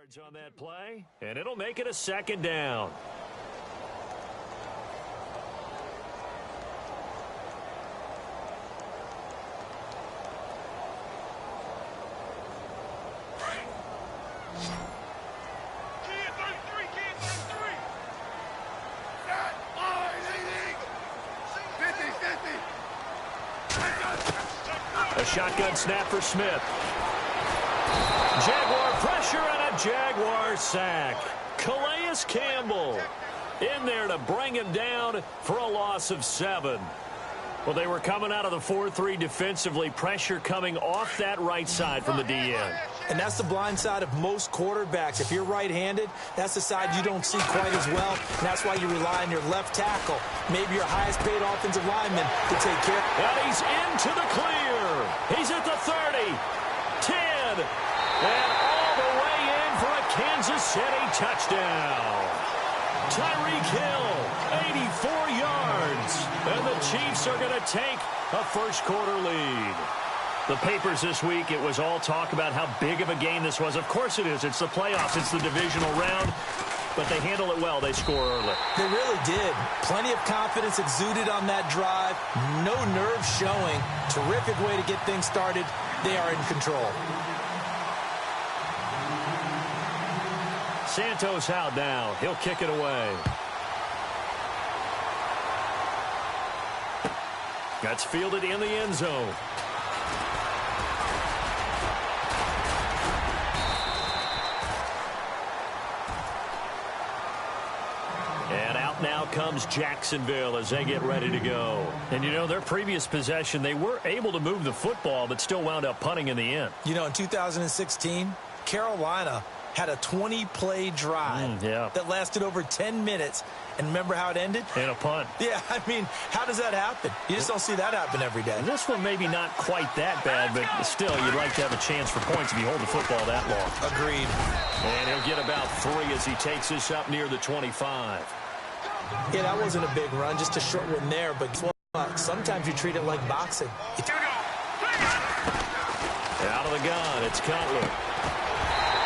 On that play, and it'll make it a second down. A shotgun snap for Smith. Jaguar pressure and a Jaguar sack. Calais Campbell in there to bring him down for a loss of 7. Well, they were coming out of the 4-3 defensively. Pressure coming off that right side from the DN. And that's the blind side of most quarterbacks. If you're right-handed, that's the side you don't see quite as well. And that's why you rely on your left tackle, maybe your highest-paid offensive lineman, to take care. And he's into the clear. He's at the 30, 10, and all the way in for a Kansas City touchdown. Tyreek Hill, 84 yards. And the Chiefs are going to take a first-quarter lead. The papers this week, it was all talk about how big of a game this was. Of course it is. It's the playoffs. It's the divisional round. But they handle it well. They score early. They really did. Plenty of confidence exuded on that drive. No nerves showing. Terrific way to get things started. They are in control. Santos out now. He'll kick it away. That's fielded in the end zone. And out now comes Jacksonville as they get ready to go. And, you know, their previous possession, they were able to move the football but still wound up punting in the end. You know, in 2016, Carolina had a 20-play drive that lasted over 10 minutes. And remember how it ended? In a punt. Yeah, I mean, how does that happen? You just don't see that happen every day. And this one maybe not quite that bad, but still, you'd like to have a chance for points if you hold the football that long. Agreed. And he'll get about 3 as he takes this up near the 25. Yeah, that wasn't a big run, just a short one there. But sometimes you treat it like boxing. Out of the gun, it's Cutler.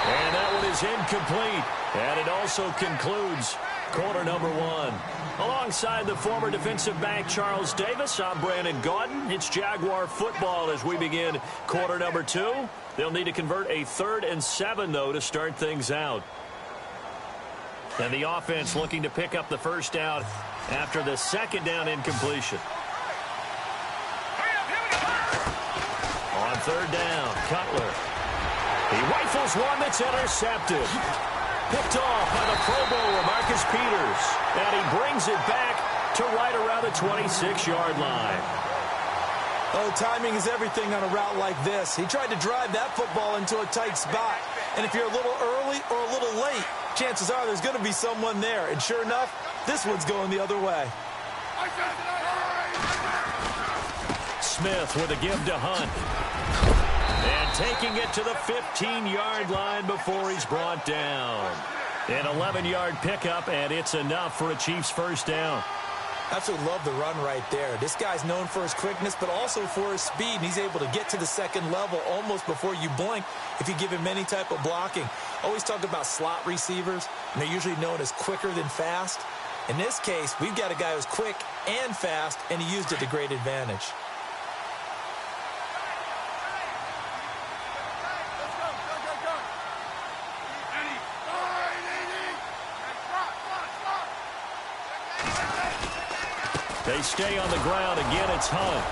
And that one is incomplete. And it also concludes quarter number 1. Alongside the former defensive back Charles Davis, I'm Brandon Gaudin. It's Jaguar football as we begin quarter number 2. They'll need to convert a 3rd and 7, though, to start things out. And the offense looking to pick up the first down after the 2nd down incompletion. On 3rd down, Cutler. He rifles one that's intercepted. Picked off by the Pro Bowler, Marcus Peters. And he brings it back to right around the 26-yard line. Oh, timing is everything on a route like this. He tried to drive that football into a tight spot. And if you're a little early or a little late, chances are there's going to be someone there. And sure enough, this one's going the other way. Smith with a give to Hunt. And taking it to the 15-yard line before he's brought down. An 11-yard pickup, and it's enough for a Chiefs first down. Absolutely love the run right there. This guy's known for his quickness, but also for his speed. And he's able to get to the 2nd level almost before you blink if you give him any type of blocking. Always talk about slot receivers, and they're usually known as quicker than fast. In this case, we've got a guy who's quick and fast, and he used it to great advantage. They stay on the ground. Again, it's Hunt.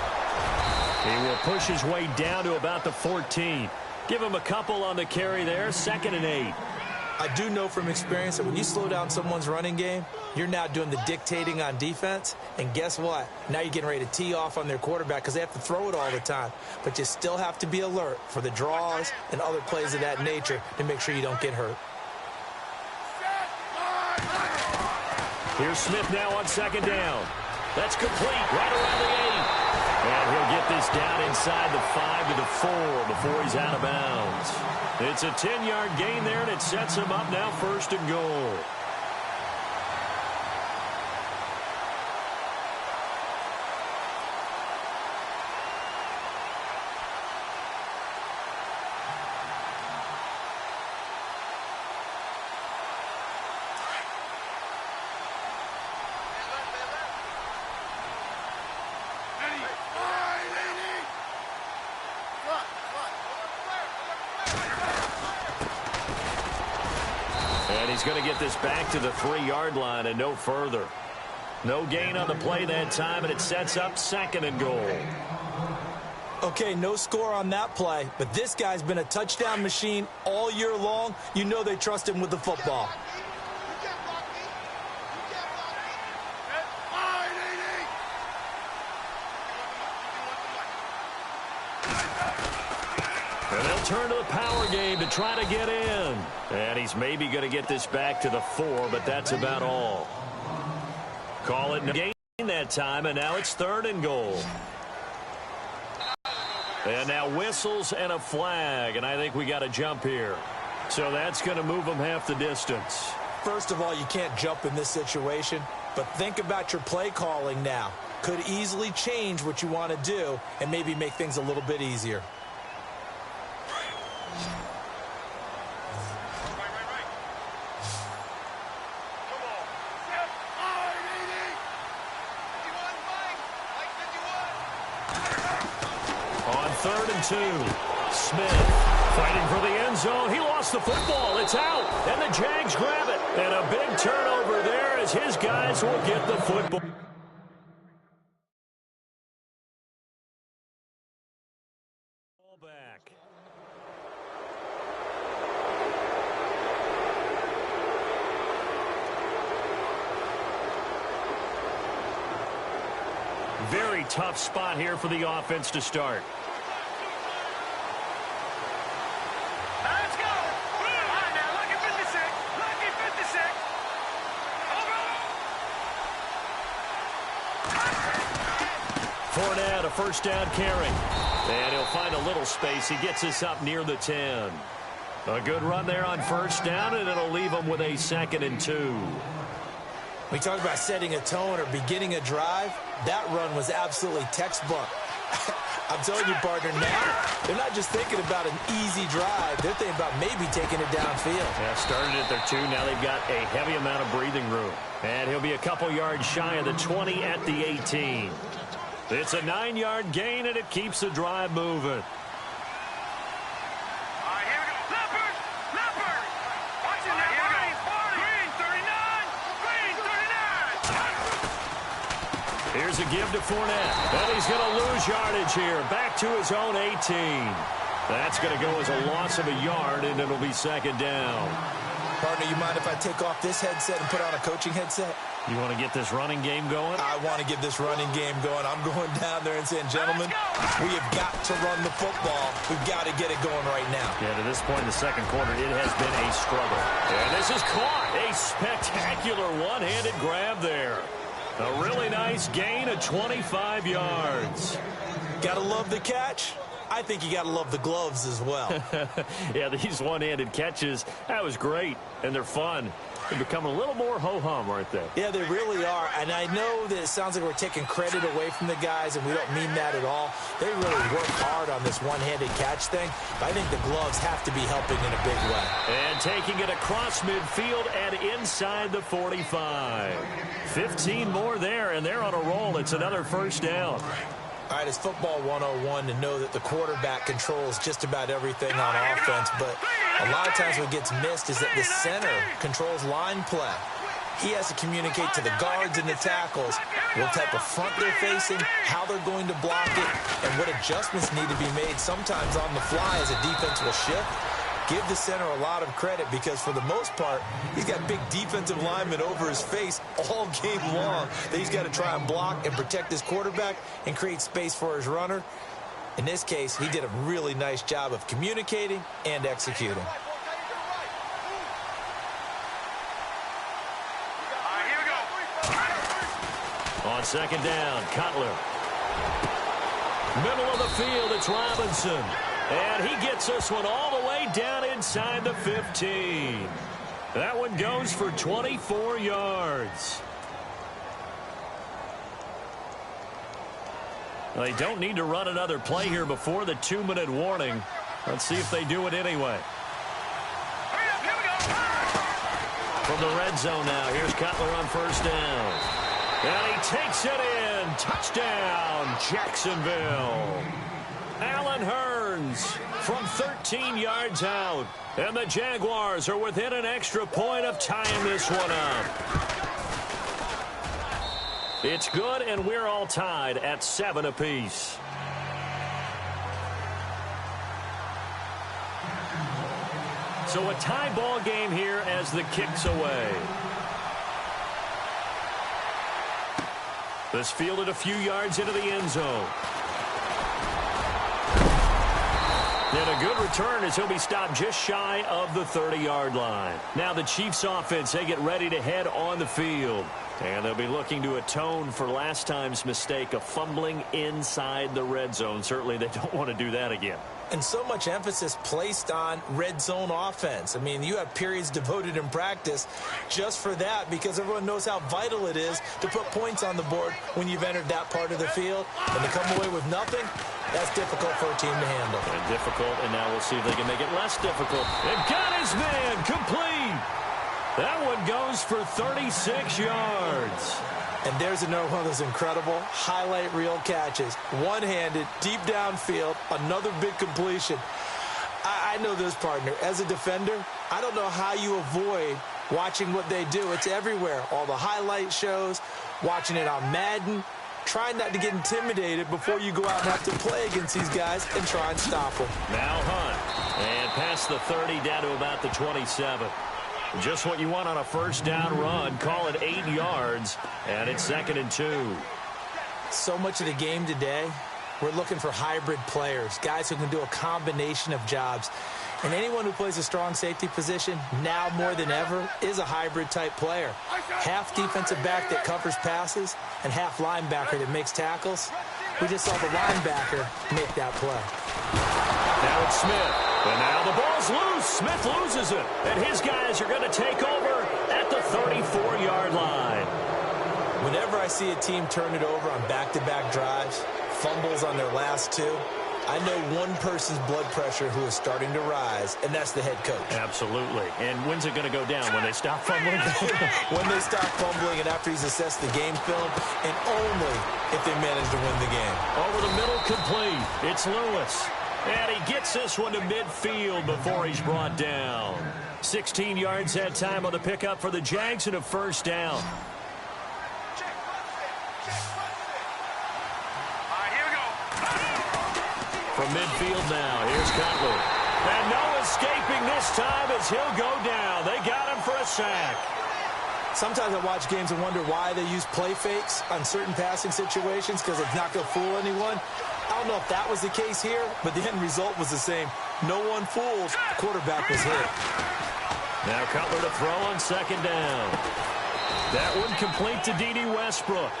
He will push his way down to about the 14. Give him a couple on the carry there. 2nd and 8. I do know from experience that when you slow down someone's running game, you're now doing the dictating on defense. And guess what? Now you're getting ready to tee off on their quarterback because they have to throw it all the time. But you still have to be alert for the draws and other plays of that nature to make sure you don't get hurt. Here's Smith now on 2nd down. That's complete right around the 8. And he'll get this down inside the 5 to the 4 before he's out of bounds. It's a 10-yard gain there, and it sets him up now 1st and goal. he's going to get this back to the 3-yard line and no further. No gain on the play that time, and it sets up 2nd and goal. Okay, no score on that play, but this guy's been a touchdown machine all year long. You know they trust him with the football. And they'll turn to the power game to try to get in. And he's maybe going to get this back to the 4, but that's about all. Call it no gain that time, and now it's 3rd and goal. And now whistles and a flag, and I think we got a jump here. So that's going to move them half the distance. First of all, you can't jump in this situation, but think about your play calling now. Could easily change what you want to do and maybe make things a little bit easier. On 3rd and 2, Smith fighting for the end zone. He lost the football. It's out, and the Jags grab it. And a big turnover there as his guys will get the football back. Very tough spot here for the offense to start. Let's go. All right, now, lucky 56. Lucky 56. Fournette, a first down carry. And he'll find a little space. He gets us up near the 10. A good run there on first down, and it'll leave him with a 2nd and 2. We talk about setting a tone or beginning a drive. That run was absolutely textbook. I'm telling you, partner, now they're not just thinking about an easy drive. They're thinking about maybe taking it downfield. Yeah, started at their 2. Now they've got a heavy amount of breathing room. And he'll be a couple yards shy of the 20 at the 18. It's a 9-yard gain, and it keeps the drive moving. Here's a give to Fournette. And he's going to lose yardage here. Back to his own 18. That's going to go as a loss of a yard, and it'll be 2nd down. Partner, you mind if I take off this headset and put on a coaching headset? You want to get this running game going? I want to get this running game going. I'm going down there and saying, gentlemen, we have got to run the football. We've got to get it going right now. Yeah, to this point in the 2nd quarter, it has been a struggle. And this is caught. A spectacular one-handed grab there. A really nice gain of 25 yards. Gotta love the catch. I think you gotta love the gloves as well. Yeah, these one-handed catches, that was great, and they're fun. They become a little more ho-hum, aren't they? Yeah, they really are, and I know that it sounds like we're taking credit away from the guys, and we don't mean that at all. They really work hard on this one-handed catch thing, but I think the gloves have to be helping in a big way. And taking it across midfield and inside the 45. 15 more there, and they're on a roll. It's another first down. All right, it's football 101 to know that the quarterback controls just about everything on offense, but a lot of times what gets missed is that the center controls line play. He has to communicate to the guards and the tackles what type of front they're facing, how they're going to block it, and what adjustments need to be made sometimes on the fly as a defense will shift. Give the center a lot of credit because, for the most part, he's got big defensive linemen over his face all game long that he's got to try and block and protect his quarterback and create space for his runner. In this case, he did a really nice job of communicating and executing. On 2nd down, Cutler. Middle of the field, it's Robinson. And he gets this one all the way down inside the 15. That one goes for 24 yards. They don't need to run another play here before the 2-minute warning. Let's see if they do it anyway. From the red zone now, here's Cutler on first down. And he takes it in. Touchdown, Jacksonville. Allen Hurst returns from 13 yards out. And the Jaguars are within an extra point of tying this one up. It's good, and we're all tied at 7 apiece. So a tie ball game here as the kick's away. This fielded a few yards into the end zone. And a good return as he'll be stopped just shy of the 30-yard line. Now the Chiefs offense, they get ready to head on the field. And they'll be looking to atone for last time's mistake of fumbling inside the red zone. Certainly they don't want to do that again. And so much emphasis placed on red zone offense. I mean, you have periods devoted in practice just for that because everyone knows how vital it is to put points on the board when you've entered that part of the field. And to come away with nothing, that's difficult for a team to handle. And difficult, and now we'll see if they can make it less difficult. And got his man complete. That one goes for 36 yards. And there's another one of those incredible highlight reel catches. One-handed, deep downfield, another big completion. I know this, partner. As a defender, I don't know how you avoid watching what they do. It's everywhere. All the highlight shows, watching it on Madden. Try not to get intimidated before you go out and have to play against these guys and try and stop them. Now Hunt. And past the 30 down to about the 27. Just what you want on a first down run. Call it 8 yards, and it's 2nd and 2. So much of the game today, we're looking for hybrid players, guys who can do a combination of jobs. And anyone who plays a strong safety position, now more than ever, is a hybrid-type player. Half defensive back that covers passes and half linebacker that makes tackles. We just saw the linebacker make that play. Now it's Smith. And now the ball's loose. Smith loses it. And his guys are going to take over at the 34-yard line. Whenever I see a team turn it over on back-to-back drives, fumbles on their last two, I know one person's blood pressure who is starting to rise, and that's the head coach. Absolutely. And when's it going to go down? When they stop fumbling? When they stop fumbling and after he's assessed the game film, and only if they manage to win the game. Over the middle, complete. It's Lewis. And he gets this one to midfield before he's brought down. 16 yards that time on the pickup for the Jags and a first down. From midfield now, here's Cutler. And no escaping this time as he'll go down. They got him for a sack. Sometimes I watch games and wonder why they use play fakes on certain passing situations because it's not going to fool anyone. I don't know if that was the case here, but the end result was the same. No one fools. The quarterback was hit. Now Cutler to throw on 2nd down. That one complete to D.D. Westbrook.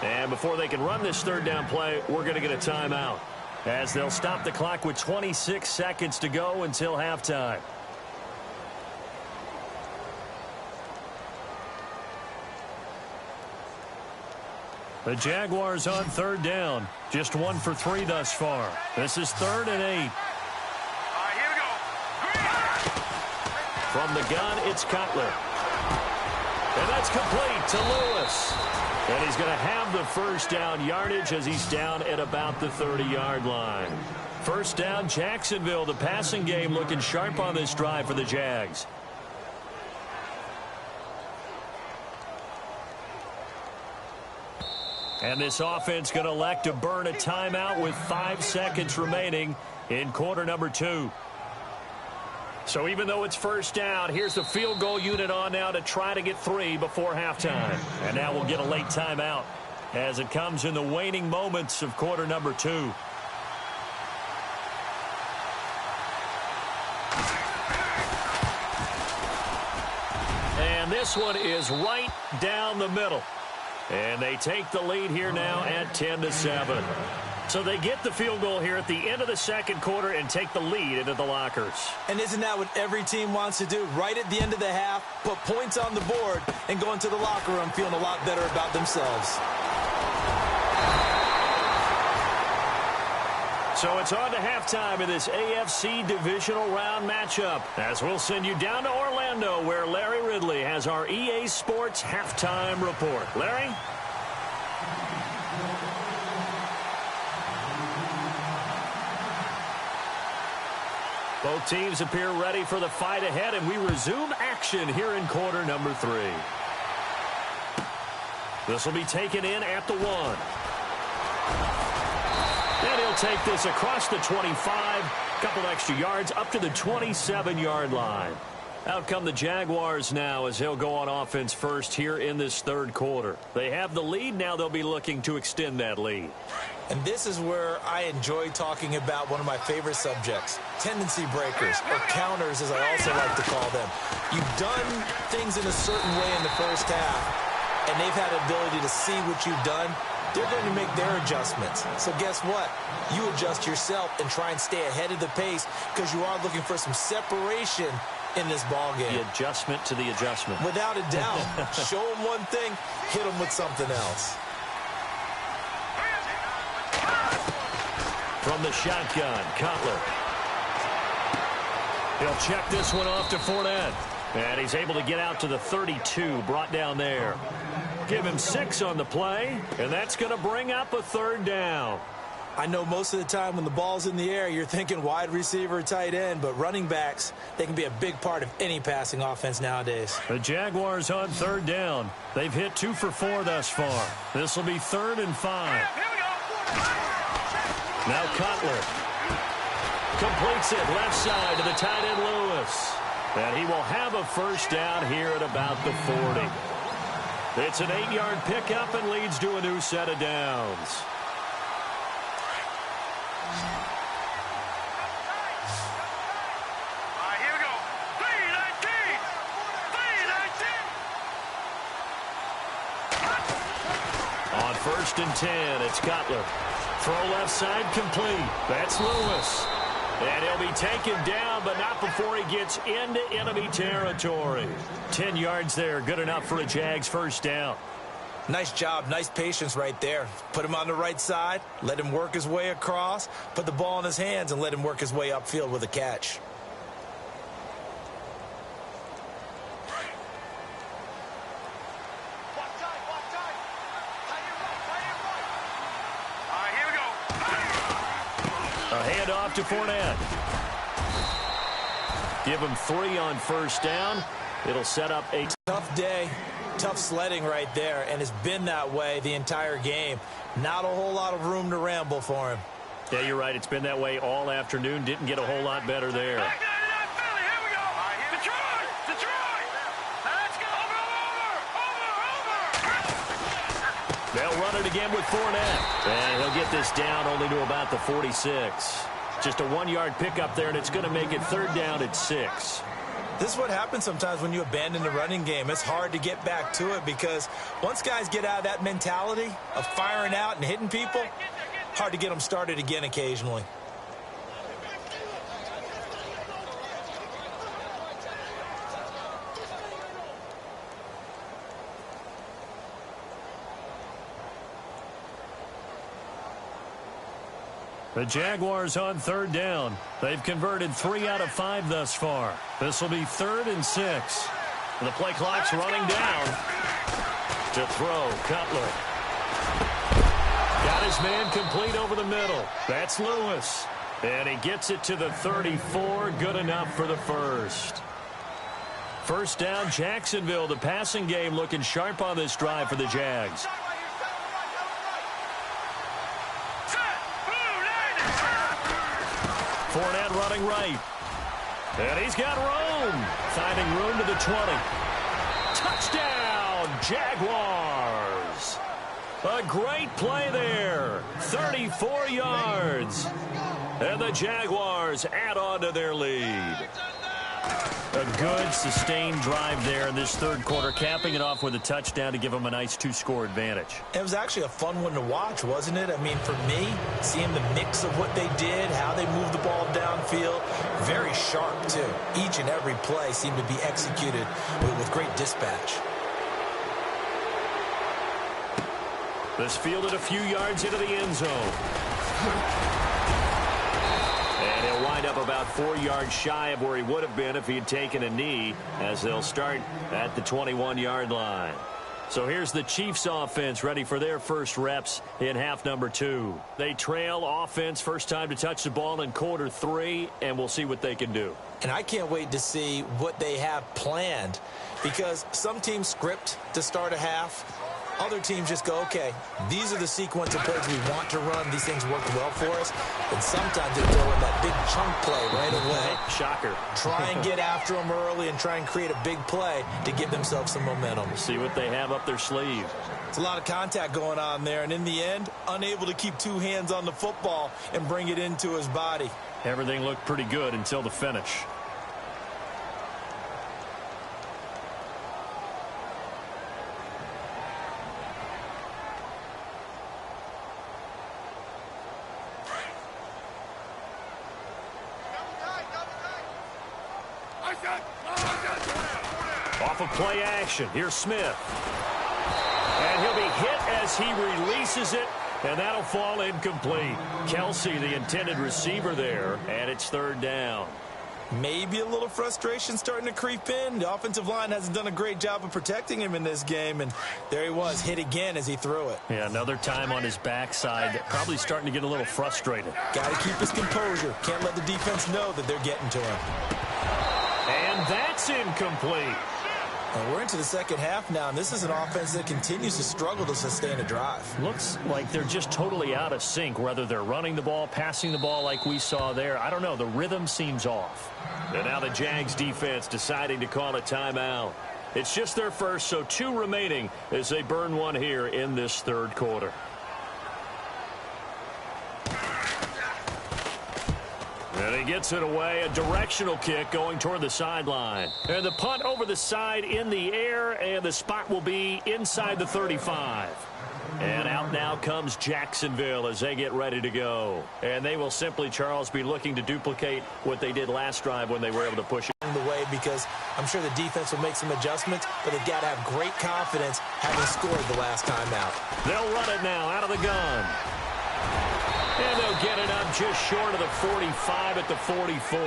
And before they can run this 3rd down play, we're going to get a timeout, as they'll stop the clock with 26 seconds to go until halftime. The Jaguars on 3rd down. Just 1 for 3 thus far. This is 3rd and 8. All right, here we go. From the gun, it's Cutler. And that's complete to Lewis. And he's going to have the first down yardage as he's down at about the 30-yard line. First down, Jacksonville. The passing game looking sharp on this drive for the Jags. And this offense going to elect to burn a timeout with 5 seconds remaining in quarter number 2. So even though it's first down, here's the field goal unit on now to try to get 3 before halftime. And now we'll get a late timeout as it comes in the waning moments of quarter number 2. And this one is right down the middle. And they take the lead here now at 10-7. So they get the field goal here at the end of the 2nd quarter and take the lead into the lockers. And isn't that what every team wants to do? Right at the end of the half, put points on the board and go into the locker room feeling a lot better about themselves. So it's on to halftime in this AFC divisional round matchup, as we'll send you down to Orlando, where Larry Ridley has our EA Sports halftime report. Larry? Both teams appear ready for the fight ahead, and we resume action here in quarter number 3. This will be taken in at the 1. And he'll take this across the 25, couple extra yards up to the 27-yard line. Out come the Jaguars now as he'll go on offense first here in this third quarter. They have the lead. Now they'll be looking to extend that lead. And this is where I enjoy talking about one of my favorite subjects, tendency breakers, or counters as I also like to call them. You've done things in a certain way in the first half, and they've had the ability to see what you've done. They're going to make their adjustments. So guess what? You adjust yourself and try and stay ahead of the pace because you are looking for some separation in this ball game. The adjustment to the adjustment. Without a doubt. Show them one thing, hit them with something else. From the shotgun, Cutler. He'll check this one off to Fournette. And he's able to get out to the 32, brought down there. Give him 6 on the play, and that's going to bring up a third down. I know most of the time when the ball's in the air, you're thinking wide receiver, tight end, but running backs, they can be a big part of any passing offense nowadays. The Jaguars on third down. They've hit 2 for 4 thus far. This will be 3rd and 5. Now Cutler completes it left side to the tight end Lewis. And he will have a first down here at about the 40. It's an 8-yard pickup and leads to a new set of downs. On 1st and 10, it's Cutler. Throw left side complete. That's Lewis. And he'll be taken down, but not before he gets into enemy territory. 10 yards there, good enough for a Jags first down. Nice job, nice patience right there. Put him on the right side, let him work his way across, put the ball in his hands, and let him work his way upfield with a catch. Handoff to Fournette. Give him 3 on first down. It'll set up a tough day, tough sledding right there, and it's been that way the entire game. Not a whole lot of room to ramble for him. Yeah, you're right. It's been that way all afternoon. Didn't get a whole lot better there. They'll run it again with Fournette. And he'll get this down only to about the 46. Just a 1-yard pickup there, and it's going to make it 3rd down at 6. This is what happens sometimes when you abandon the running game. It's hard to get back to it because once guys get out of that mentality of firing out and hitting people, hard to get them started again occasionally. The Jaguars on 3rd down. They've converted 3 out of 5 thus far. This will be 3rd and 6. And the play clock's running down. To throw, Cutler. Got his man complete over the middle. That's Lewis. And he gets it to the 34. Good enough for the first. First down, Jacksonville. The passing game looking sharp on this drive for the Jags. Fournette running right. And he's got room. Finding room to the 20. Touchdown, Jaguars. A great play there. 34 yards. And the Jaguars add on to their lead. A good, sustained drive there in this third quarter, capping it off with a touchdown to give them a nice 2-score advantage. It was actually a fun one to watch, wasn't it? I mean, for me, seeing the mix of what they did, how they moved the ball downfield, very sharp, too. Each and every play seemed to be executed with great dispatch. This fielded a few yards into the end zone. And he'll wind up about 4 yards shy of where he would have been if he had taken a knee, as they'll start at the 21-yard line. So here's the Chiefs offense ready for their first reps in half number 2. They trail offense first time to touch the ball in quarter 3, and we'll see what they can do. And I can't wait to see what they have planned, because some teams script to start a half. Other teams just go, okay, these are the sequence of plays we want to run. These things work well for us. And sometimes they throw in that big chunk play right away. Shocker. Try and get after them early and try and create a big play to give themselves some momentum. See what they have up their sleeve. It's a lot of contact going on there, and in the end, unable to keep 2 hands on the football and bring it into his body. Everything looked pretty good until the finish. Off of play action, here's Smith. And he'll be hit as he releases it, and that'll fall incomplete. Kelsey, the intended receiver there, and it's 3rd down. Maybe a little frustration starting to creep in. The offensive line hasn't done a great job of protecting him in this game, and there he was, hit again as he threw it. Yeah, another time on his backside, probably starting to get a little frustrated. Got to keep his composure. Can't let the defense know that they're getting to him. And that's incomplete. And we're into the second half now, and this is an offense that continues to struggle to sustain a drive. Looks like they're just totally out of sync, whether they're running the ball, passing the ball like we saw there. I don't know. The rhythm seems off. And now the Jags defense deciding to call a timeout. It's just their first, so 2 remaining as they burn one here in this 3rd quarter. And he gets it away, a directional kick going toward the sideline. And the punt over the side in the air, and the spot will be inside the 35. And out now comes Jacksonville as they get ready to go. And they will simply, Charles, be looking to duplicate what they did last drive when they were able to push it the way, because I'm sure the defense will make some adjustments, but they've got to have great confidence having scored the last time out. They'll run it now out of the gun. And they'll get it up just short of the 45 at the 44.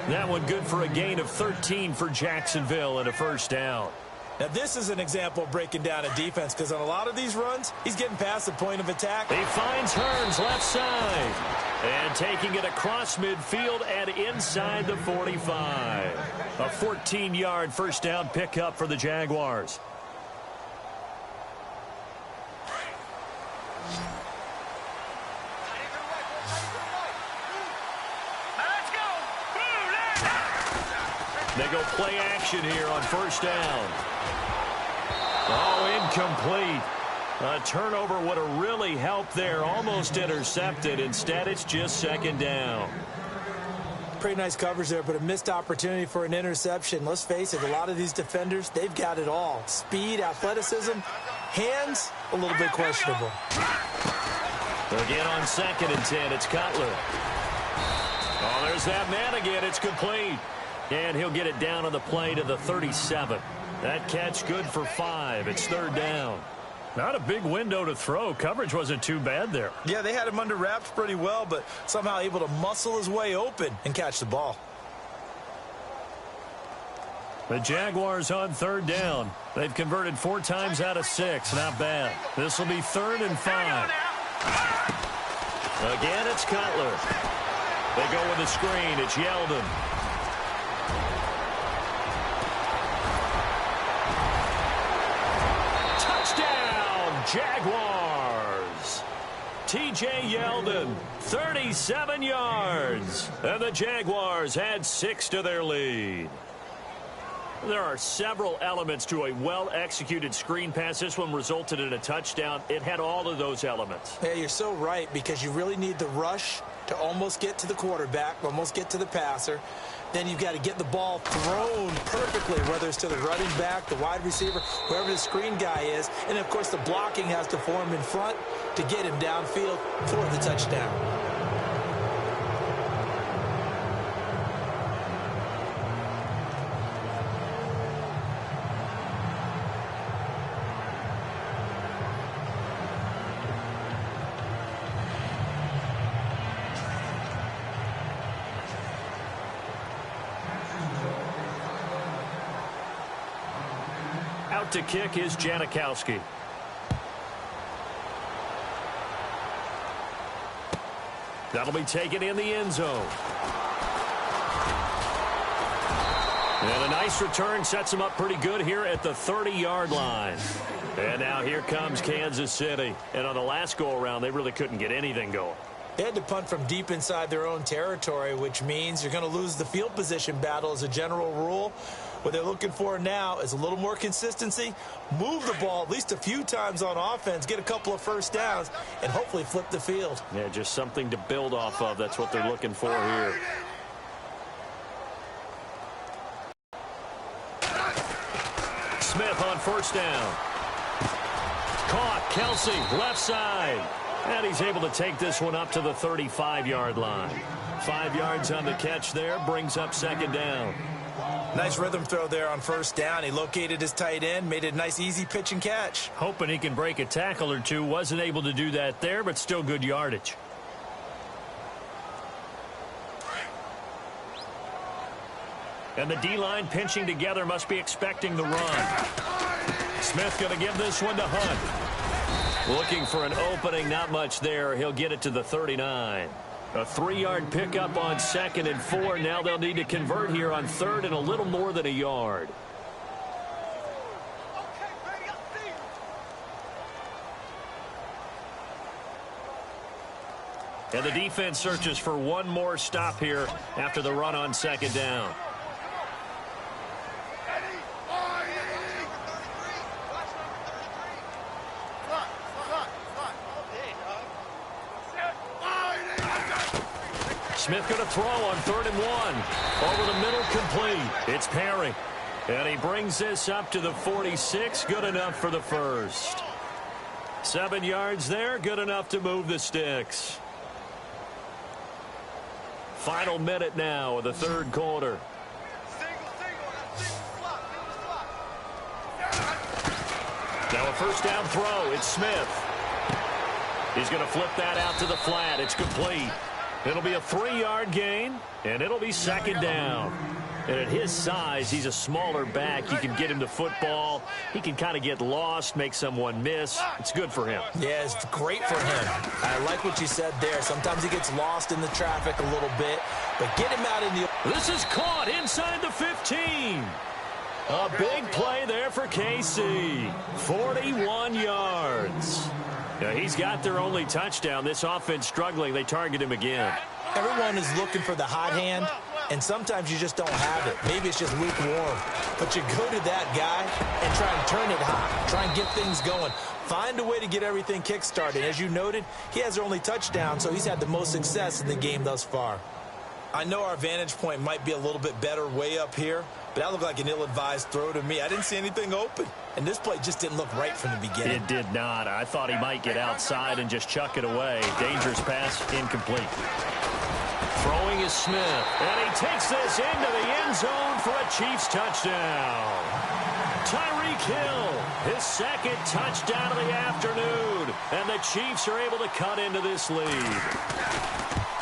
That one good for a gain of 13 for Jacksonville and a 1st down. Now, this is an example of breaking down a defense, because on a lot of these runs, he's getting past the point of attack. He finds Hearns left side. And taking it across midfield and inside the 45. A 14-yard 1st down pickup for the Jaguars. They go play action here on 1st down. Oh, incomplete. A turnover would have really helped there. Almost intercepted. Instead, it's just 2nd down. Pretty nice coverage there, but a missed opportunity for an interception. Let's face it, a lot of these defenders, they've got it all. Speed, athleticism, hands, a little bit questionable. Again on 2nd and 10, it's Cutler. Oh, there's that man again. It's complete. And he'll get it down on the play to the 37. That catch good for 5. It's 3rd down. Not a big window to throw. Coverage wasn't too bad there. Yeah, they had him under wraps pretty well, but somehow able to muscle his way open and catch the ball. The Jaguars on 3rd down. They've converted 4 times out of 6. Not bad. This will be 3rd and 5. Again, it's Cutler. They go with a screen. It's Yeldon. Jaguars. T.J. Yeldon, 37 yards. And the Jaguars add 6 to their lead. There are several elements to a well-executed screen pass. This one resulted in a touchdown. It had all of those elements. Yeah, you're so right, because you really need the rush to almost get to the quarterback, almost get to the passer. Then you've got to get the ball thrown perfectly, whether it's to the running back, the wide receiver, whoever the screen guy is. And, of course, the blocking has to form in front to get him downfield for the touchdown. Out to kick is Janikowski. That'll be taken in the end zone. And a nice return sets him up pretty good here at the 30-yard line. And now here comes Kansas City. And on the last go-around, they really couldn't get anything going. They had to punt from deep inside their own territory, which means you're going to lose the field position battle as a general rule. What they're looking for now is a little more consistency, move the ball at least a few times on offense, get a couple of first downs, and hopefully flip the field. Yeah, just something to build off of. That's what they're looking for here. Smith on first down. Caught. Kelsey, left side. And he's able to take this one up to the 35-yard line. 5 yards on the catch there, brings up second down. Nice rhythm throw there on first down. He located his tight end, made it a nice easy pitch and catch. Hoping he can break a tackle or two. Wasn't able to do that there, but still good yardage. And the D-line pinching together, must be expecting the run. Smith going to give this one to Hunt. Looking for an opening, not much there. He'll get it to the 39. A 3-yard pickup on 2nd and 4. Now they'll need to convert here on 3rd and a little more than a yard. And the defense searches for one more stop here after the run on 2nd down. Smith going to throw on 3rd and 1. Over the middle, complete. It's Perry. And he brings this up to the 46. Good enough for the first. 7 yards there. Good enough to move the sticks. Final minute now of the 3rd quarter. Now a first down throw. It's Smith. He's going to flip that out to the flat. It's complete. It'll be a 3-yard gain, and it'll be 2nd down. And at his size, he's a smaller back. You can get him to football. He can kind of get lost, make someone miss. It's good for him. Yeah, it's great for him. I like what you said there. Sometimes he gets lost in the traffic a little bit, but get him out in the... This is caught inside the 15. A big play there for KC. 41 yards. Now, he's got their only touchdown. This offense struggling. They target him again. Everyone is looking for the hot hand, and sometimes you just don't have it. Maybe it's just lukewarm. But you go to that guy and try and turn it hot. Try and get things going. Find a way to get everything kick-started. As you noted, he has their only touchdown, so he's had the most success in the game thus far. I know our vantage point might be a little bit better way up here, but that looked like an ill-advised throw to me. I didn't see anything open. And this play just didn't look right from the beginning. It did not. I thought he might get outside and just chuck it away. Dangerous pass, incomplete. Throwing is Smith. And he takes this into the end zone for a Chiefs touchdown. Tyreek Hill, his 2nd touchdown of the afternoon. And the Chiefs are able to cut into this lead.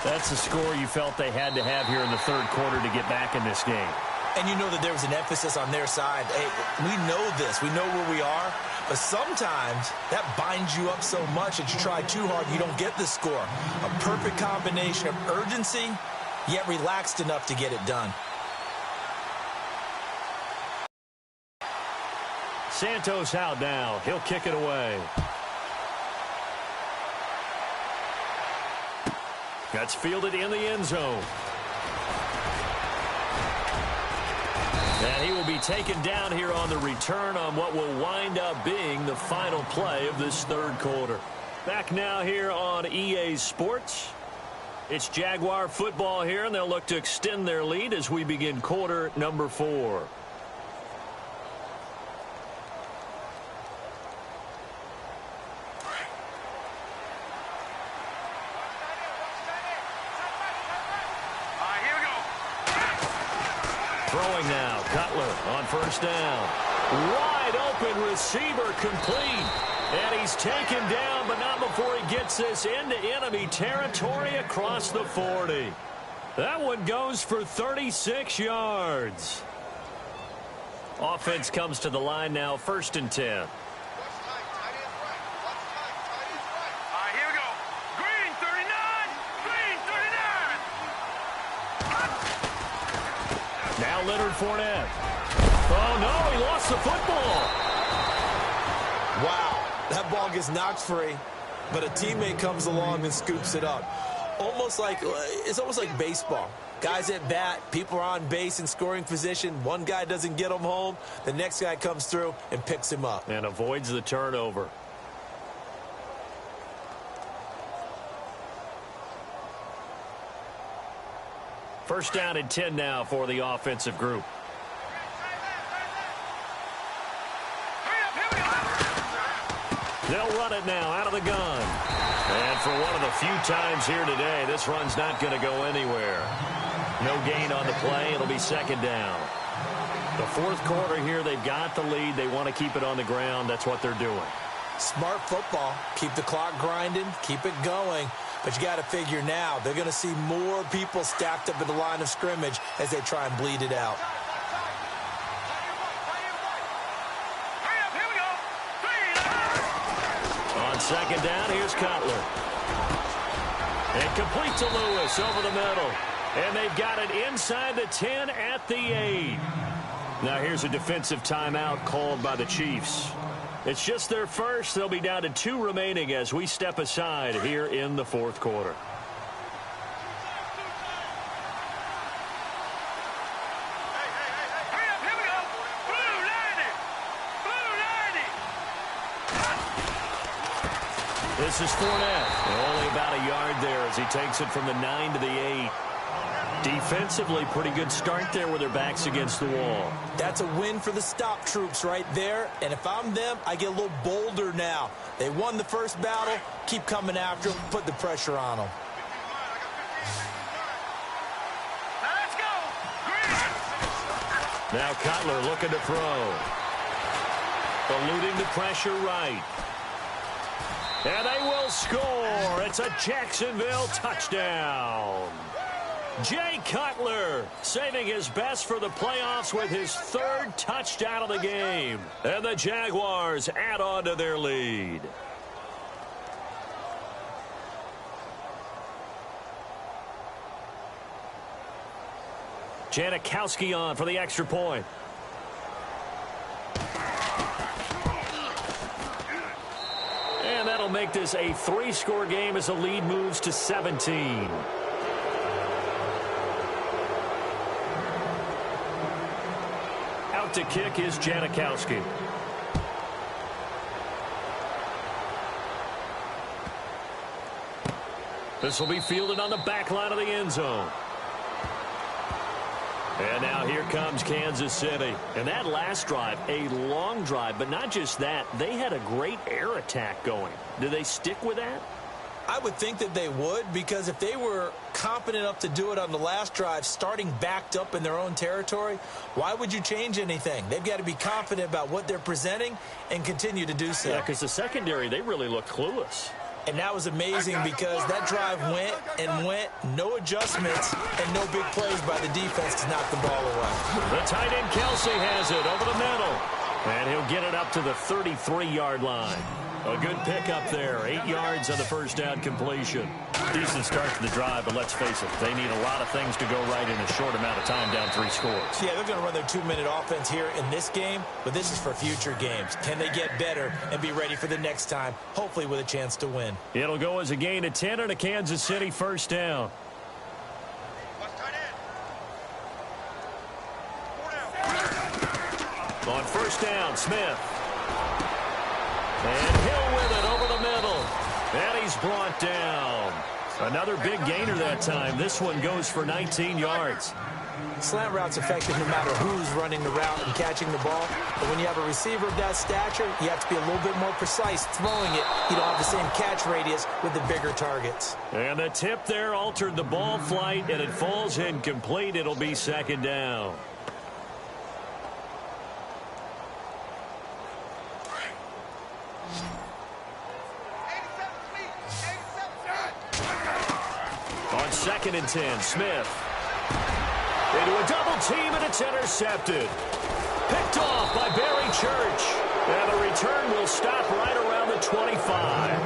That's the score you felt they had to have here in the 3rd quarter to get back in this game. And you know that there was an emphasis on their side. Hey, we know this. We know where we are. But sometimes that binds you up so much that you try too hard, you don't get the score. A perfect combination of urgency, yet relaxed enough to get it done. Santos out now. He'll kick it away. That's fielded in the end zone. And he will be taken down here on the return on what will wind up being the final play of this 3rd quarter. Back now here on EA Sports. It's Jaguar football here, and they'll look to extend their lead as we begin quarter number 4. Throwing now, Cutler on first down. Wide open receiver complete. And he's taken down, but not before he gets this into enemy territory across the 40. That one goes for 36 yards. Offense comes to the line now, 1st and 10. All right, here we go. Green 39. Green 39. Now Leonard Fournette. Oh, no, he lost the football. Wow, that ball gets knocked free, but a teammate comes along and scoops it up. It's almost like baseball. Guys at bat, people are on base in scoring position. One guy doesn't get him home. The next guy comes through and picks him up. And avoids the turnover. First down and 10 now for the offensive group. They'll run it now out of the gun. And for one of the few times here today, this run's not going to go anywhere. No gain on the play. It'll be 2nd down. The 4th quarter here, they've got the lead. They want to keep it on the ground. That's what they're doing. Smart football. Keep the clock grinding. Keep it going. But you got to figure now, they're going to see more people stacked up at the line of scrimmage as they try and bleed it out. On 2nd down, here's Cutler. And complete to Lewis over the middle. And they've got it inside the 10 at the 8. Now here's a defensive timeout called by the Chiefs. It's just their first. They'll be down to 2 remaining as we step aside here in the 4th quarter. This is Fournette. Only about a yard there as he takes it from the 9 to the 8. Defensively, pretty good start there with their backs against the wall. That's a win for the stop troops right there. And if I'm them, I get a little bolder now. They won the first battle. Keep coming after them. Put the pressure on them. Let's go. Green. Now Cutler looking to throw. Eluding the pressure right. And they will score. It's a Jacksonville touchdown. Jay Cutler saving his best for the playoffs with his 3rd touchdown of the game. And the Jaguars add on to their lead. Janikowski on for the extra point. And that'll make this a 3-score game as the lead moves to 17. Out to kick is Janikowski. This will be fielded on the back line of the end zone. And now here comes Kansas City. And that last drive, a long drive, but not just that. They had a great air attack going. Do they stick with that? I would think that they would, because if they were confident enough to do it on the last drive, starting backed up in their own territory, why would you change anything? They've got to be confident about what they're presenting and continue to do so. Yeah, because the secondary, they really looked clueless. And that was amazing because that drive went and went, no adjustments, and no big plays by the defense to knock the ball away. The tight end Kelsey has it over the middle. And he'll get it up to the 33-yard line. A good pickup there. 8 yards on the first down completion. Decent start to the drive, but let's face it, they need a lot of things to go right in a short amount of time, down 3 scores. Yeah, they're going to run their 2-minute offense here in this game, but this is for future games. Can they get better and be ready for the next time, hopefully with a chance to win? It'll go as a gain of 10 and a Kansas City first down. On first down, Smith. And Hill with it over the middle. And he's brought down. Another big gainer that time. This one goes for 19 yards. Slant route's effective no matter who's running the route and catching the ball. But when you have a receiver of that stature, you have to be a little bit more precise throwing it. You don't have the same catch radius with the bigger targets. And the tip there altered the ball flight, and it falls incomplete. It'll be second down. On 2nd and 10, Smith. Into a double team, and it's intercepted. Picked off by Barry Church. And the return will stop right around the 25.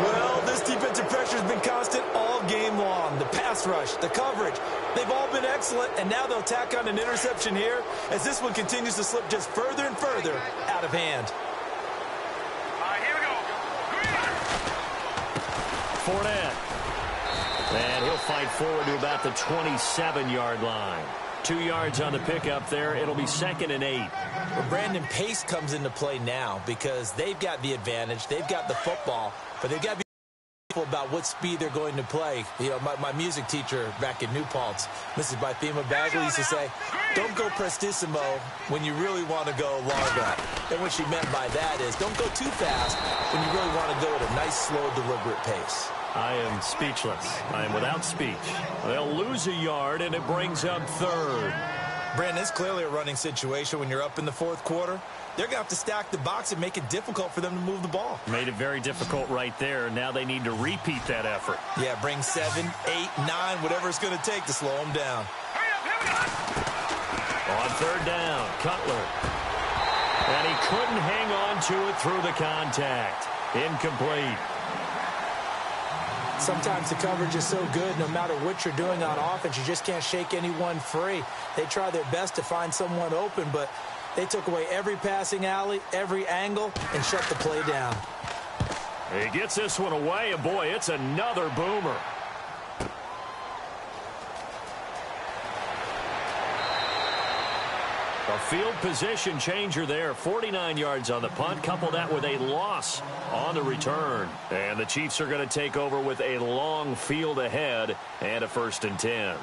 Well, this defensive pressure has been constant all game long. The pass rush, the coverage, they've all been excellent, and now they'll tack on an interception here as this one continues to slip just further and further out of hand. All right, here we go. Fournette. And he'll fight forward to about the 27-yard line. 2 yards on the pickup there. It'll be 2nd and 8. Well, Brandon, pace comes into play now because they've got the advantage. They've got the football, but they've got to be careful about what speed they're going to play. You know, my music teacher back in New Paltz, Mrs. Bythema Bagley, used to say, don't go prestissimo when you really want to go largo. And what she meant by that is don't go too fast when you really want to go at a nice, slow, deliberate pace. I am speechless. I am without speech. They'll lose a yard, and it brings up 3rd. Brandon, it's clearly a running situation when you're up in the 4th quarter. They're going to have to stack the box and make it difficult for them to move the ball. Made it very difficult right there. Now they need to repeat that effort. Yeah, bring 7, 8, 9, whatever it's going to take to slow them down. On 3rd down, Cutler. And he couldn't hang on to it through the contact. Incomplete. Sometimes the coverage is so good, no matter what you're doing on offense, you just can't shake anyone free. They try their best to find someone open, but they took away every passing alley, every angle, and shut the play down. He gets this one away, and boy, it's another boomer. A field position changer there. 49 yards on the punt. Couple that with a loss on the return. And the Chiefs are going to take over with a long field ahead and a 1st and 10.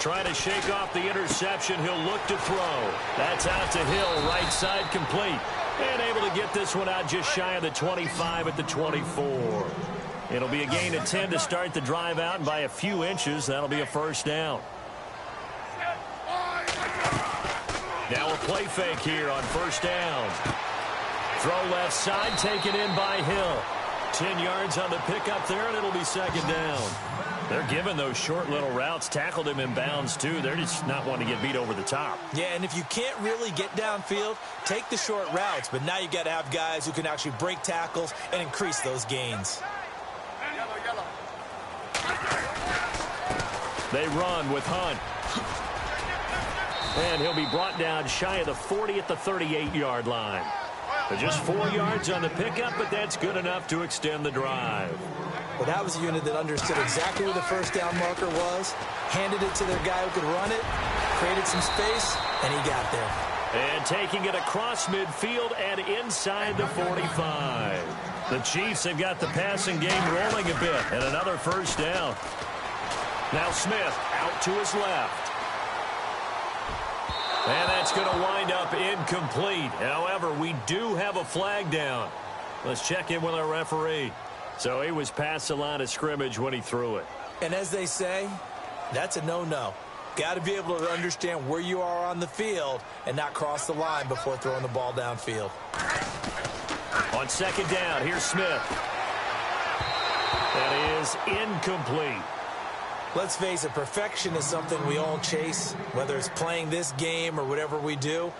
Trying to shake off the interception. He'll look to throw. That's out to Hill. Right side complete. And able to get this one out just shy of the 25 at the 24. It'll be a gain of 10 to start the drive out, and by a few inches, that'll be a 1st down. Now a play fake here on 1st down. Throw left side, taken in by Hill. 10 yards on the pickup there, and it'll be 2nd down. They're giving those short little routes. Tackled him in bounds, too. They're just not wanting to get beat over the top. Yeah, and if you can't really get downfield, take the short routes. But now you got to have guys who can actually break tackles and increase those gains. They run with Hunt. And he'll be brought down shy of the 40 at the 38-yard line. Just 4 yards on the pickup, but that's good enough to extend the drive. Well, that was a unit that understood exactly where the 1st down marker was, handed it to their guy who could run it, created some space, and he got there. And taking it across midfield and inside the 45. The Chiefs have got the passing game rolling a bit, and another 1st down. Now Smith out to his left. And that's going to wind up incomplete. However, we do have a flag down. Let's check in with our referee. So he was past the line of scrimmage when he threw it. And as they say, that's a no-no. Got to be able to understand where you are on the field and not cross the line before throwing the ball downfield. On 2nd down, here's Smith. That is incomplete. Let's face it, perfection is something we all chase, whether it's playing this game or whatever we do.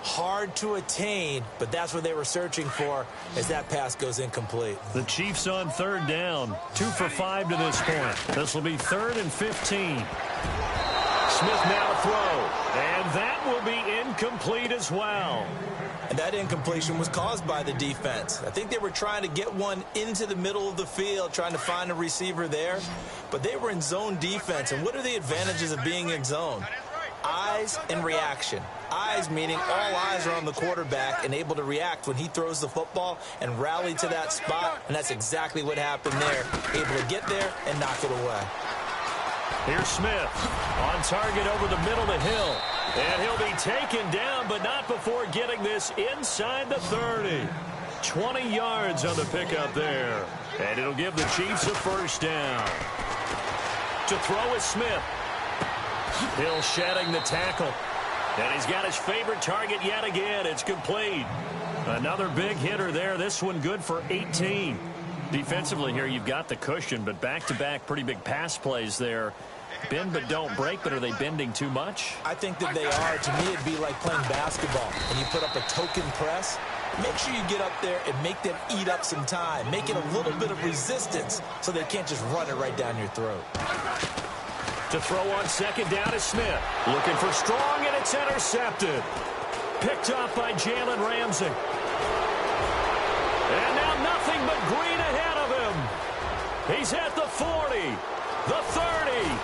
Hard to attain, but that's what they were searching for as that pass goes incomplete. The Chiefs on 3rd down. 2 for 5 to this point. This will be 3rd and 15. Smith now to throw. And that will be incomplete as well. And that incompletion was caused by the defense. I think they were trying to get one into the middle of the field, trying to find a receiver there. But they were in zone defense. And what are the advantages of being in zone? Eyes and reaction. Eyes meaning all eyes are on the quarterback and able to react when he throws the football and rally to that spot. And that's exactly what happened there. Able to get there and knock it away. Here's Smith on target over the middle to Hill. And he'll be taken down, but not before getting this inside the 30. 20 yards on the pickup there. And it'll give the Chiefs a 1st down. To throw is Smith. Hill shedding the tackle. And he's got his favorite target yet again. It's complete. Another big hitter there. This one good for 18. Defensively here, you've got the cushion, but back-to-back pretty big pass plays there. Bend but don't break, but are they bending too much? I think that they are. To me, it'd be like playing basketball. When you put up a token press, make sure you get up there and make them eat up some time. Make it a little bit of resistance so they can't just run it right down your throat. To throw on second down is Smith. Looking for strong, and it's intercepted. Picked up by Jalen Ramsey. And now nothing but green ahead of him. He's at the 40, the 30.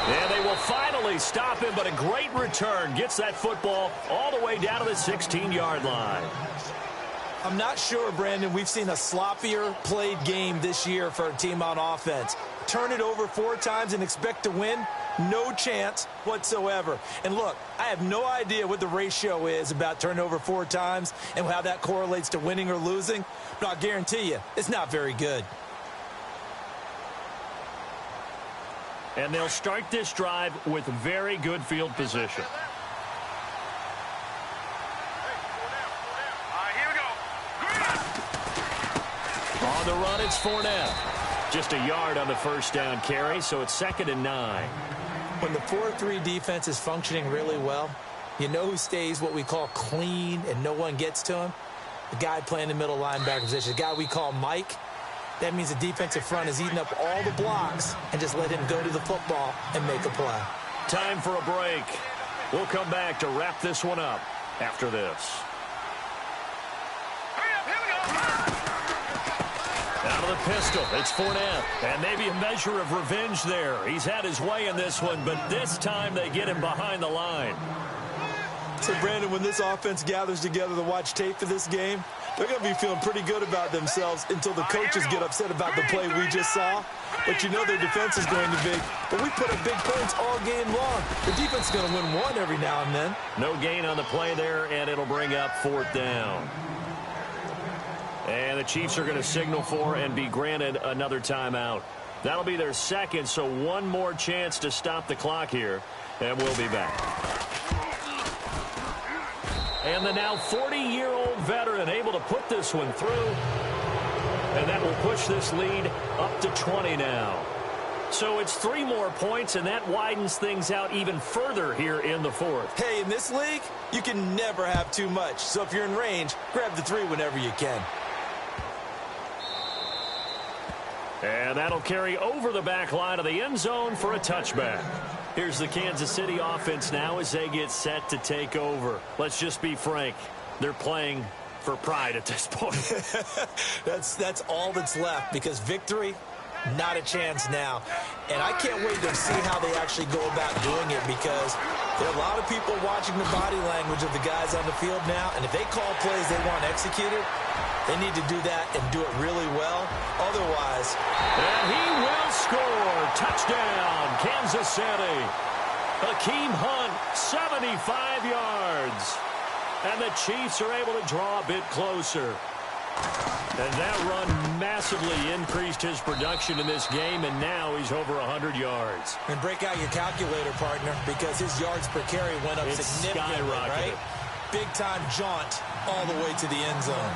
And they will finally stop him, but a great return. Gets that football all the way down to the 16-yard line. I'm not sure, Brandon, we've seen a sloppier played game this year for a team on offense. Turn it over 4 times and expect to win? No chance whatsoever. And look, I have no idea what the ratio is about turning over 4 times and how that correlates to winning or losing, but I'll guarantee you it's not very good. And they'll start this drive with very good field position. On the run, it's Fournette. Just a yard on the first down carry, so it's 2nd and 9. When the 4-3 defense is functioning really well, you know who stays what we call clean and no one gets to him? The guy playing the middle linebacker position, the guy we call Mike. That means the defensive front is eating up all the blocks and just let him go to the football and make a play. Time for a break. We'll come back to wrap this one up after this. Out of the pistol, it's Fournette. And maybe a measure of revenge there. He's had his way in this one, but this time they get him behind the line. So, Brandon, when this offense gathers together to watch tape for this game, they're going to be feeling pretty good about themselves until the coaches get upset about the play we just saw. But you know their defense is going to be. But we put up big points all game long. The defense is going to win one every now and then. No gain on the play there, and it'll bring up 4th down. And the Chiefs are going to signal for and be granted another timeout. That'll be their second, so one more chance to stop the clock here, and we'll be back. And the now 40-year-old veteran able to put this one through. And that will push this lead up to 20 now. So it's 3 more points, and that widens things out even further here in the 4th. Hey, in this league, you can never have too much. So if you're in range, grab the 3 whenever you can. And that'll carry over the back line of the end zone for a touchback. Here's the Kansas City offense now as they get set to take over. Let's just be frank. They're playing for pride at this point. That's all that's left, because victory, not a chance now. And I can't wait to see how they actually go about doing it, because there are a lot of people watching the body language of the guys on the field now, and if they call plays they want executed, they need to do that and do it really well. Otherwise. And he will score. Touchdown, Kansas City. Hakeem Hunt, 75 yards. And the Chiefs are able to draw a bit closer. And that run massively increased his production in this game, and now he's over 100 yards. And break out your calculator, partner, because his yards per carry went up significantly, right? Big-time jaunt all the way to the end zone.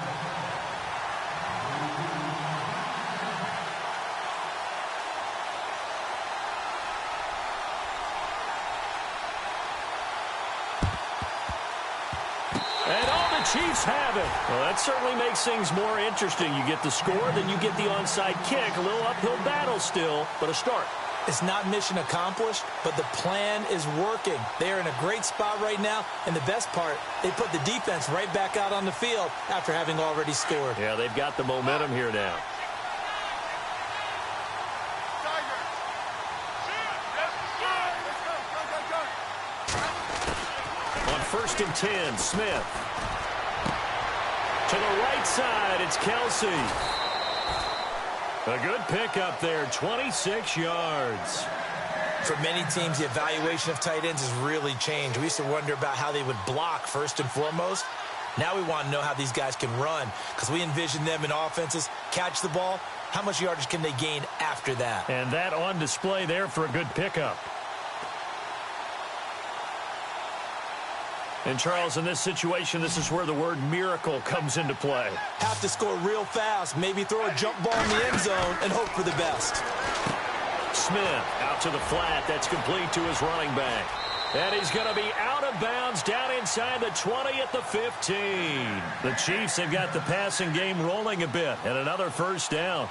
And all the Chiefs have it. Well, that certainly makes things more interesting. You get the score, then you get the onside kick. A little uphill battle still, but a start. It's not mission accomplished, but the plan is working. They are in a great spot right now, and the best part, they put the defense right back out on the field after having already scored. Yeah, they've got the momentum here now. On 1st and 10, Smith. To the right side, it's Kelsey. A good pickup there, 26 yards. For many teams, the evaluation of tight ends has really changed. We used to wonder about how they would block first and foremost. Now we want to know how these guys can run, because we envision them in offenses catch the ball. How much yardage can they gain after that? And that on display there for a good pickup. And, Charles, in this situation, this is where the word miracle comes into play. Have to score real fast, maybe throw a jump ball in the end zone and hope for the best. Smith out to the flat. That's complete to his running back. And he's going to be out of bounds down inside the 20 at the 15. The Chiefs have got the passing game rolling a bit, and another first down.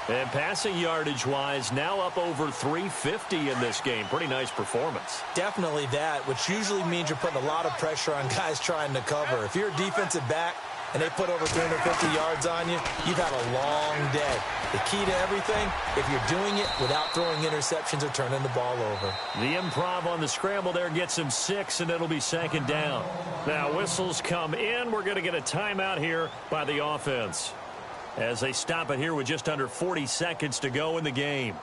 And passing yardage-wise, now up over 350 in this game. Pretty nice performance. Definitely that, which usually means you're putting a lot of pressure on guys trying to cover. If you're a defensive back and they put over 350 yards on you, you've had a long day. The key to everything, if you're doing it without throwing interceptions or turning the ball over. The improv on the scramble there gets him 6, and it'll be second down. Now, whistles come in. We're going to get a timeout here by the offense, as they stop it here with just under 40 seconds to go in the game.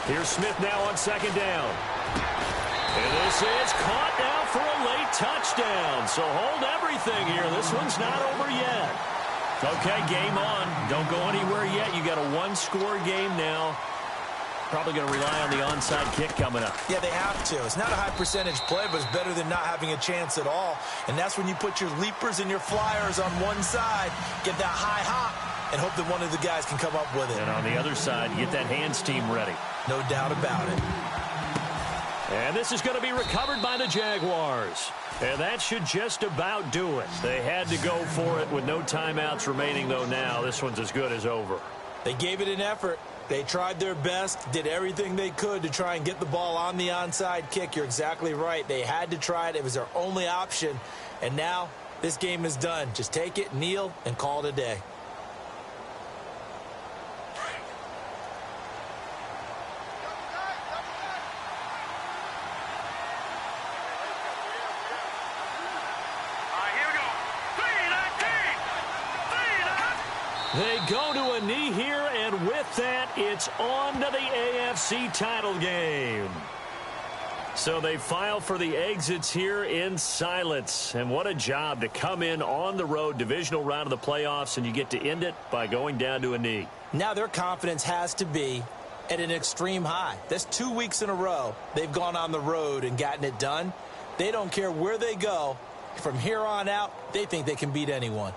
Here's Smith now on second down. And this is caught now for a late touchdown. So hold everything here. This one's not over yet. Okay, game on. Don't go anywhere yet. You got a one-score game now. Probably going to rely on the onside kick coming up. Yeah, they have to. It's not a high-percentage play, but it's better than not having a chance at all. And that's when you put your leapers and your flyers on one side, get that high hop, and hope that one of the guys can come up with it. And on the other side, get that hands team ready. No doubt about it. And this is going to be recovered by the Jaguars. And that should just about do it. They had to go for it with no timeouts remaining, though, now. This one's as good as over. They gave it an effort. They tried their best, did everything they could to try and get the ball on the onside kick. You're exactly right. They had to try it. It was their only option. And now this game is done. Just take it, kneel, and call it a day. They go to a knee here, and with that, it's on to the AFC title game. So they file for the exits here in silence. And what a job to come in on the road, divisional round of the playoffs, and you get to end it by going down to a knee. Now their confidence has to be at an extreme high. That's 2 weeks in a row they've gone on the road and gotten it done. They don't care where they go. From here on out, they think they can beat anyone.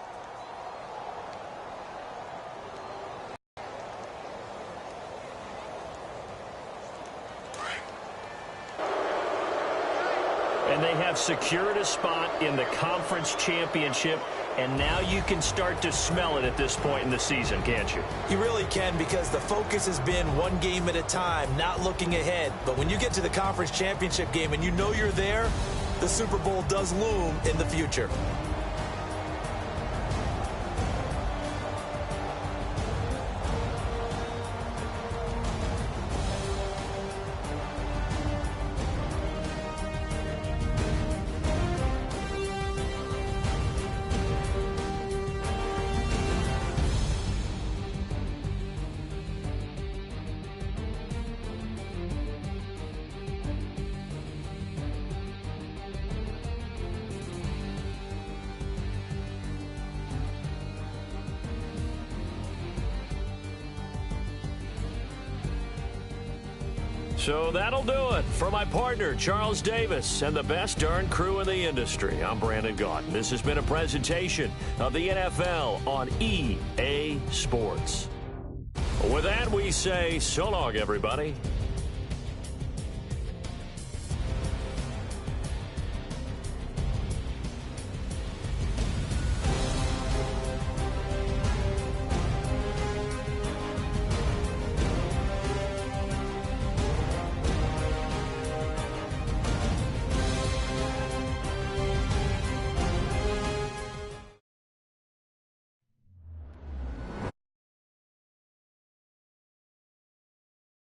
And they have secured a spot in the conference championship, and now you can start to smell it at this point in the season, can't you? You really can, because the focus has been one game at a time, not looking ahead. But when you get to the conference championship game and you know you're there, the Super Bowl does loom in the future. So that'll do it. For my partner, Charles Davis, and the best darn crew in the industry, I'm Brandon Gaudin. This has been a presentation of the NFL on EA Sports. With that, we say so long, everybody.